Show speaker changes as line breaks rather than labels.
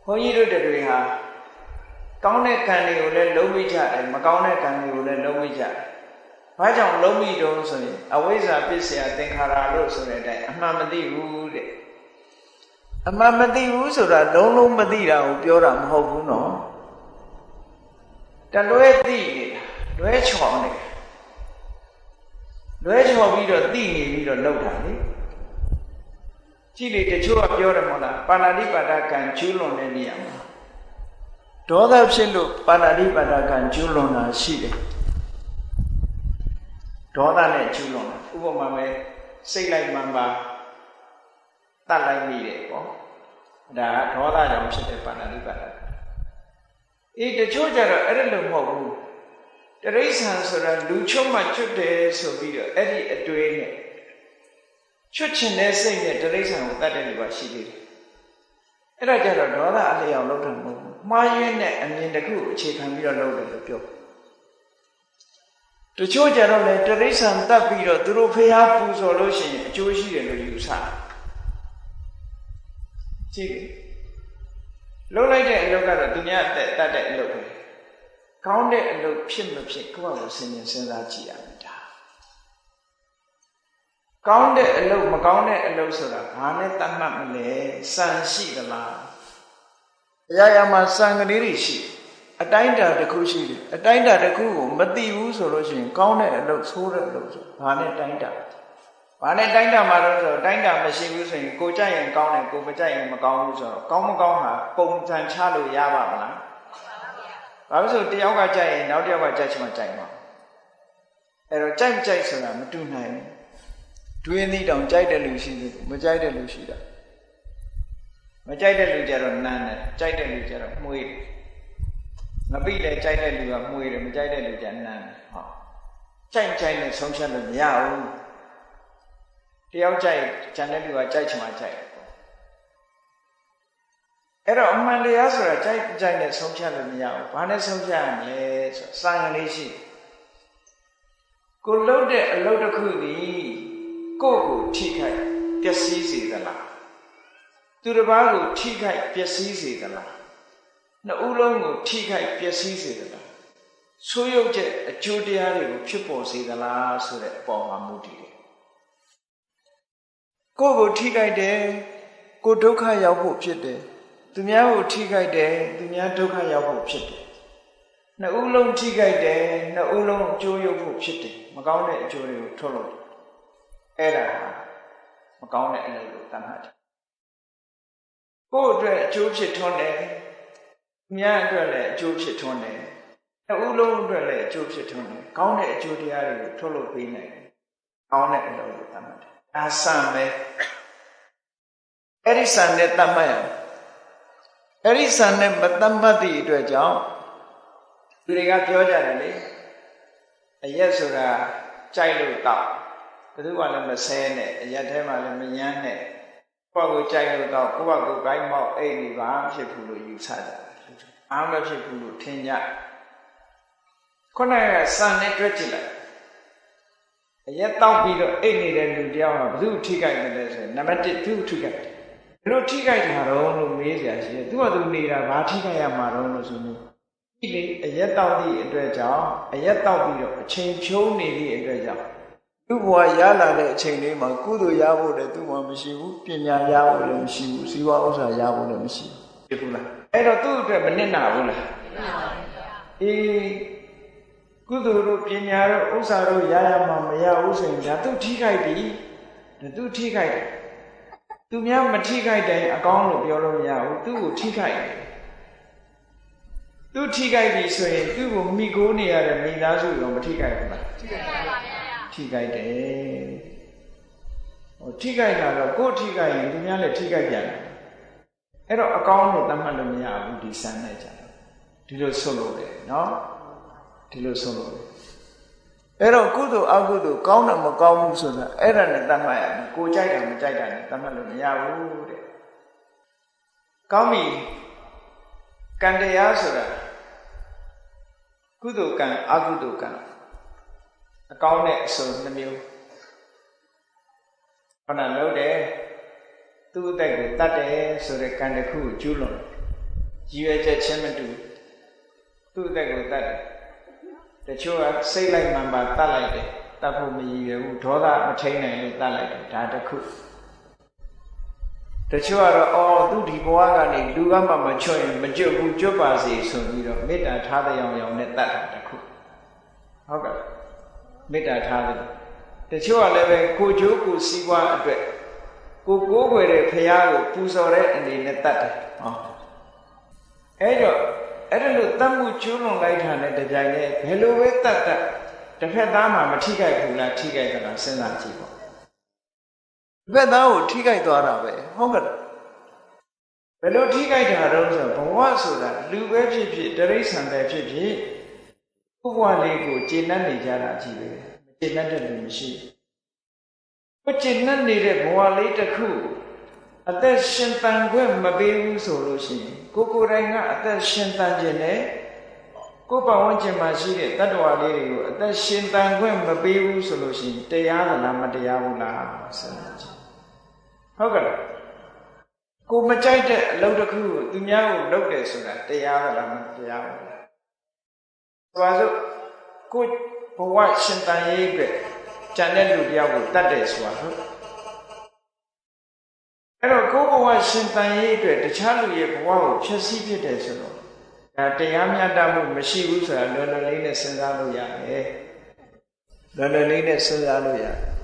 ဘုန်းကြီးတို့တွေဟာကောင်းတဲ့ကံတွေကိုလည်းလုံးမိကြတယ်မကောင်းတဲ့ကံတွေကိုလည်းလုံးမိကြတယ်ဘာကြောင့်လုံးမိတုံးဆိုရင်အဝိဇ္ဇာပစ္စယသင်္ခါရလို့ဆိုတဲ့အတိုင်းအမှန်မသိဘူးတဲ့အမှန်မသိဘူးဆိုတာလုံးလုံးမသိတာကိုပြောတာမဟုတ်ဘူးနော်တလွဲသိနေတာလွဲချော်နေလွဲချော်ပြီးတော့သိနေပြီးတော့လောက်တာလေကြည့်လေတချို့ကပြောတယ်မဟုတ်လားပါဏာတိပါဒကံကျူးလွန်တဲ့နေရာမှာဒေါသဖြစ်လို့ပါဏာတိပါဒကံကျူးလွန်တာရှိတယ်ဒေါသနဲ့ကျူးလွန်တာဥပမာပဲစိတ်လိုက်မှန်ပါတတ်လိုက်မိတယ်ပေါ့ဒါကဒေါသကြောင့်ဖြစ်တဲ့ပါဏာတိပါဒတချို့ကြတော့အဲ့ဒါလို့မဟုတ်ဘူးတရိစ္ဆာန်ဆိုတာလူချုပ်မှချွတ်တယ်ဆိုပြီးတော့အဲ့ဒီအတွေးနဲ့ချွတ်ချင်တဲ့စိတ်နဲ့တရိစ္ဆာန်ကိုတတ်တဲ့လူပါရှိသေးတယ်အဲ့ဒါကြတော့ဒေါသအလျောက်လောက်တာမဟုတ်ဘူးမှားယွင်းတဲ့အမြင်တစ်ခုအခြေခံပြီးတော့လုပ်တယ်လို့ပြောတချို့ကြတော့လေတရိစ္ဆာန်တတ်ပြီးတော့သူတို့ဖျားပူဇော်လို့ရှိရင်အကျိုးရှိတယ်လို့ယူဆတယ်ကြည့်လုံးလိုက်တဲ့အလုပ်ကတော့သူများအသက်တတ်တဲ့အလုပ်ပဲကောင်းတဲ့အလုပ်ဖြစ်မဖြစ်ကိုယ့်ဘာကိုစဉ်းစားကြည့်ရမယ်ဒါကောင်းတဲ့အလုပ်မကောင်းတဲ့အလုပ်ဆိုတာဘာနဲ့တတ်မှတ်မလဲစံရှိသလားအရာရာမှာစံကလေးတွေရှိအတိုင်းတာတစ်ခုရှိတယ်အတိုင်းတာတစ်ခုကိုမသိဘူးဆိုလို့ရှိရင်ကောင်းတဲ့အလုပ်ဆိုးတဲ့အလုပ်ဆိုဘာနဲ့တိုင်းတာဘာနဲ့တိုင်းတာမှာတော့ဆိုတိုင်းတာမရှိဘူးဆိုရင်ကိုကြိုက်ရင်ကောင်းတယ်ကိုမကြိုက်ရင်မကောင်းဘူးဆိုတော့ကောင်းမကောင်းဟာပုံစံချလို့ရပါမလားဘာလို့ဆိုတယောက်ကကြိုက်ရင်နောက်တစ်ယောက်ကကြိုက်ချင်မှကြိုက်မှာအဲ့တော့ကြိုက်ကြိုက်ဆိုတာမတူနိုင်ဘူးတွင်းသီးတောင်ကြိုက်တဲ့လူရှိတယ်မကြိုက်တဲ့လူရှိတာမကြိုက်တဲ့လူကြတော့နန်းတယ်ကြိုက်တဲ့လူကြတော့မှုေးတယ်မပိလည်းကြိုက်တဲ့လူကမှုေးတယ်မကြိုက်တဲ့လူကြနန်းတယ်ဟောကြိုက်နဲ့ဆုံးဖြတ်လို့မရဘူးတယောက်ကြိုက်ဂျန်တဲ့လူကကြိုက်ချင်မှကြိုက်တယ်အဲ့တော့အမှန်တရားဆိုတာကြိုက်နဲ့ဆုံးဖြတ်လို့မရဘူးဘာနဲ့ဆုံးဖြတ်ရမလဲဆိုစာငလေးရှိကိုလုပ်တဲ့အလုပ်တစ်ခုသည်ကိုယ့်ကိုထိခိုက်ပျက်စီးစေသလားသူတစ်ပါးကိုထိခိုက်ပျက်စီးစေသလားနှစ်ဦးလုံးကိုထိခိုက်ပျက်စီးစေသလားဆိုးရုပ်တဲ့အကျိုးတရားတွေကိုဖြစ်ပေါ်စေသလားဆိုတဲ့အပေါ်မှာမူတည်တယ်ကိုယ့်ကိုထိခိုက်တယ်ကိုဒုက္ခရောက်ဖို့ဖြစ်တယ်သူများကိုထိခိုက်တယ်သူများဒုက္ခရောက်ဖို့ဖြစ်တယ်နှစ်ဦးလုံးထိခိုက်တယ်နှစ်ဦးလုံးအကျိုးရောက်ဖို့ဖြစ်တယ်မကောင်းတဲ့အကျိုးတွေကိုထုတ်လို့အဲ့ဒါမကောင်းတဲ့အလုပ်ကိုတတ်မှတ်တယ်ကိုယ့်အတွက်အကျိုးဖြစ်ထွန်းတယ်သူများအတွက်လည်းအကျိုးဖြစ်ထွန်းတယ်နှစ်ဦးလုံးအတွက်လည်းအကျိုးဖြစ်ထွန်းတယ်ကောင်းတဲ့အကျိုးတရားတွေကိုထုတ်လို့ပေးနိုင်တယ်ကောင်းတဲ့အလုပ်ကိုတတ်မှတ်တယ်ဒါစံပဲအဲ့ဒီစံနဲ့တတ်မှတ်ရအဲ့ဒီစံနဲ့မတတ်မှတ်သည့်အတွက်ကြောင့်သူတွေကပြောကြတယ်လေအရက်ဆိုတာကြိုက်လို့တောက်ဘယ်သူမှလည်းမဆဲနဲ့အရက်ထဲမှာလည်းမယမ်းနဲ့ကိုယ့်ကိုကြိုက်လို့တောက်ကိုယ့်ကိုဂိုင်းမောက်အိတ်နေပါဖြစ်ဘူးလို့ယူဆကြတယ်အားမဖြစ်ဘူးလို့ထင်ကြခုနကစံနဲ့တွက်ကြည့်လိုက်အရက်တောက်ပြီးတော့အိတ်နေတဲ့လူတယောက်ကဘယ်သူထိခိုက်တယ်လဲဆိုရင်နံပါတ်1သူ့ထိခိုက်တယ်ဘယ်လိုထိခိုက်တာတော့လို့မေးစရာရှိတယ်သူကသူနေတာဘာထိခိုက်ရမှာတော့လို့ဆိုလို့ဒီလေအရက်တောက်သည့်အတွက်ကြောင့်အရက်တောက်ပြီးတော့အချိန်ဖြုံးနေသည့်အတွက်ကြောင့်သူ့ဘဝရလာတဲ့အချိန်လေးမှာကုသိုလ်ရဖို့လည်းသူ့မှာမရှိဘူးပညာရဖို့လည်းမရှိဘူးဇီဝဥစ္စာရဖို့လည်းမရှိဘူးဖြစ်ဘူးလားအဲ့တော့သူ့အတွက်မနစ်နာဘူးလားမှန်ပါဗျာကုသိုလ်တို့ပညာတို့ဥစ္စာတို့ရရမှာမရဘူးဆိုရင်ဒါသူထိခိုက်ပြီသူထိခိုက်တယ်သူများမထိခိုက်တိုင်းအကောင်းလို့ပြောလို့မရဘူးသူ့ကိုထိခိုက်တယ်သူထိခိုက်ပြီဆိုရင်သူ့ကိုမိကိုးနေရတဲ့မိသားစုရောမထိခိုက်ဘူးလားထိခိုက်ပါဗျာထိခိုက်တယ်ဟိုထိခိုက်တာတော့ကိုယ်ထိခိုက်ရင်သူများလည်းထိခိုက်ပြန်တယ်အဲ့တော့အကောင်းလို့သတ်မှတ်လို့မရဘူးဒီစံနဲ့ကြတော့ဒီလိုဆွလို့တယ်နော်ဒီလိုဆွလို့တယ်အဲ့တော့ကုသိုလ်အကုသိုလ်ကောင်းတယ်မကောင်းဘူးဆိုတာအဲ့ဒါနဲ့သတ်မှတ်ရမယ်ကိုကြိုက်တယ်မကြိုက်တာနဲ့သတ်မှတ်လို့မရဘူးတဲ့ကောင်းပြီကံတရားဆိုတာကုသိုလ်ကံအကုသိုလ်ကံအကောင်းနဲ့အဆိုးနှမျိုးခဏလို့တယ်သူ့အသက်ကိုတတ်တယ်ဆိုတဲ့ကံတစ်ခုကိုကျူးလွန် ရည်ရွယ်ချက်ချင်းမတူသူ့အသက်ကိုတတ်တယ်တချို့ကစိတ်လိုက်မှန်ပါတတ်လိုက်တယ်တတ်ဖို့မရည်ရွယ်ဘူးဒေါသမထိန်နိုင်လို့တတ်လိုက်တယ်ဒါတစ်ခုတချို့ကတော့အော်သူဒီဘဝကနေလူကမှမချွတ်ရင်မကျွတ်ဘူးကျွတ်ပါစေဆိုပြီးတော့မေတ္တာထားတဲ့အောင်နဲ့တတ်တာတစ်ခုဟုတ်ကဲ့မေတ္တာထားတယ်တချို့ကလည်းပဲကိုကျိုးကိုစီးပွားအတွက်ကိုကိုးကွယ်တဲ့ဖရာကိုပူဇော်တဲ့အနေနဲ့တတ်တယ်ဟောအဲ့တော့အဲ့ဒါလို့တတ်မှုကျူးလွန်လိုက်တာနဲ့တပြိုင်တည်းဘယ်လိုပဲတတ်တစ်ဖက်သားမှမထိခိုက်ဘူးလားထိခိုက်ကြတာစဉ်းစားကြည့်ပေါ့တစ်ဖက်သားကိုထိခိုက်သွားတာပဲဟုတ်ကဲ့ဘယ်လိုထိခိုက်တာတော့ဆိုဘဝဆိုတာလူပဲဖြစ်ဖြစ်တိရစ္ဆာန်ပဲဖြစ်ဖြစ်ဘဝလေးကိုကျေနပ်နေကြတာကြီးပဲမကျေနပ်တဲ့လူမရှိဘူးကျေနပ်နေတဲ့ဘဝလေးတစ်ခုအသက်ရှင်သန်ခွင့်မပေးဘူးဆိုလို့ရှိရင်ကိုယ်တိုင်ကအသက်ရှင်သန်ခြင်းနဲ့ကိုယ်ပတ်ဝန်းကျင်မှာရှိတဲ့တတ္တဝါလေးတွေကိုအသက်ရှင်သန်ခွင့်မပေးဘူးဆိုလို့ရှိရင်တရားသလားမတရားဘူးလားစဉ်းစားကြည့်ဟုတ်ကဲ့ကိုမကြိုက်တဲ့အလုပ်တစ်ခုကိုသူများကိုလုပ်တယ်ဆိုတာတရားသလားမတရားဘူးလားဆိုတော့ကိုဘဝရှင်သန်ရေးအတွက်ကြံတဲ့လူတယောက်ကိုတတ်တယ်ဆိုတာဟုတ်အဲ့တော့ကိုဘဝရှင်သန်ရေးအတွက်တခြားလူရဲ့ဘဝကိုဖျက်ဆီးဖြစ်တယ်ဆိုတော့ဒါတရားမျှတမှုမရှိဘူးဆိုတာလွယ်လွယ်လေးနဲ့စဉ်းစားလို့ရတယ်လွယ်လွယ်လေးနဲ့စဉ်းစားလို့ရတယ်